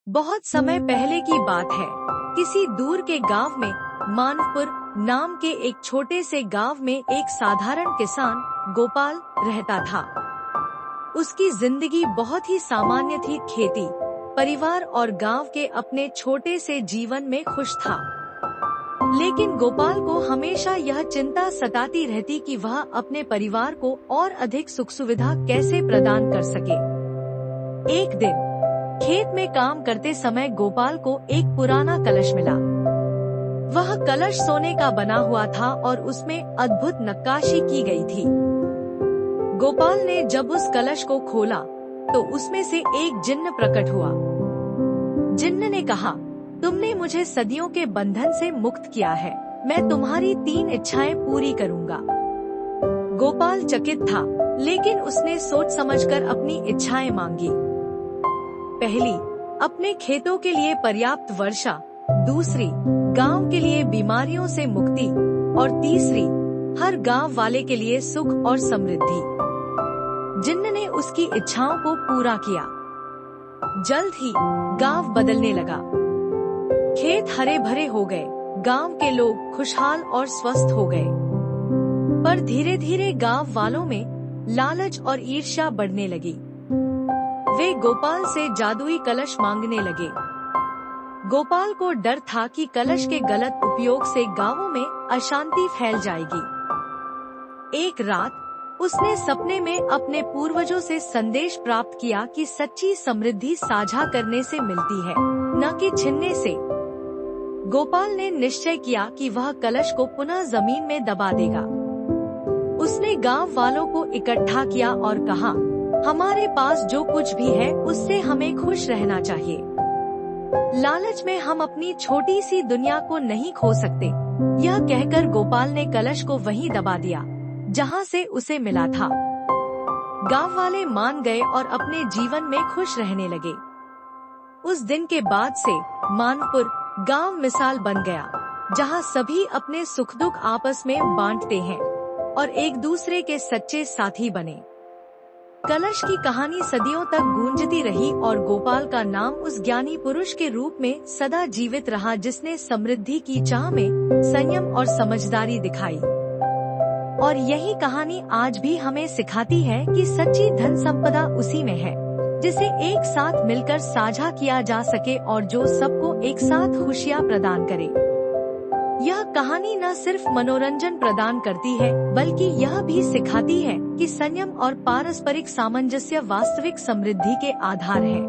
बहुत समय पहले की बात है। किसी दूर के गांव में मानपुर नाम के एक छोटे से गांव में एक साधारण किसान गोपाल रहता था। उसकी जिंदगी बहुत ही सामान्य थी। खेती, परिवार और गांव के अपने छोटे से जीवन में खुश था। लेकिन गोपाल को हमेशा यह चिंता सताती रहती कि वह अपने परिवार को और अधिक सुख सुविधा कैसे प्रदान कर सके। एक दिन खेत में काम करते समय गोपाल को एक पुराना कलश मिला। वह कलश सोने का बना हुआ था और उसमें अद्भुत नक्काशी की गई थी। गोपाल ने जब उस कलश को खोला तो उसमें से एक जिन्न प्रकट हुआ। जिन्न ने कहा, तुमने मुझे सदियों के बंधन से मुक्त किया है। मैं तुम्हारी 3 इच्छाएं पूरी करूंगा। गोपाल चकित था, लेकिन उसने सोच समझकर अपनी इच्छाएं मांगी। पहली, अपने खेतों के लिए पर्याप्त वर्षा। दूसरी, गांव के लिए बीमारियों से मुक्ति। और तीसरी, हर गांव वाले के लिए सुख और समृद्धि। जिन्न ने उसकी इच्छाओं को पूरा किया। जल्द ही गांव बदलने लगा। खेत हरे भरे हो गए, गांव के लोग खुशहाल और स्वस्थ हो गए। पर धीरे धीरे गांव वालों में लालच और ईर्ष्या बढ़ने लगी। वे गोपाल से जादुई कलश मांगने लगे। गोपाल को डर था कि कलश के गलत उपयोग से गांवों में अशांति फैल जाएगी। एक रात उसने सपने में अपने पूर्वजों से संदेश प्राप्त किया कि सच्ची समृद्धि साझा करने से मिलती है, न कि छीनने से। गोपाल ने निश्चय किया कि वह कलश को पुनः जमीन में दबा देगा। उसने गांव वालों को इकट्ठा किया और कहा, हमारे पास जो कुछ भी है उससे हमें खुश रहना चाहिए। लालच में हम अपनी छोटी सी दुनिया को नहीं खो सकते। यह कहकर गोपाल ने कलश को वहीं दबा दिया जहां से उसे मिला था। गांव वाले मान गए और अपने जीवन में खुश रहने लगे। उस दिन के बाद से मानपुर गांव मिसाल बन गया, जहां सभी अपने सुख दुख आपस में बांटते हैं और एक दूसरे के सच्चे साथी बने। कलश की कहानी सदियों तक गूंजती रही और गोपाल का नाम उस ज्ञानी पुरुष के रूप में सदा जीवित रहा जिसने समृद्धि की चाह में संयम और समझदारी दिखाई। और यही कहानी आज भी हमें सिखाती है कि सच्ची धन संपदा उसी में है जिसे एक साथ मिलकर साझा किया जा सके और जो सबको एक साथ खुशियां प्रदान करे। यह कहानी न सिर्फ मनोरंजन प्रदान करती है, बल्कि यह भी सिखाती है कि संयम और पारस्परिक सामंजस्य वास्तविक समृद्धि के आधार है।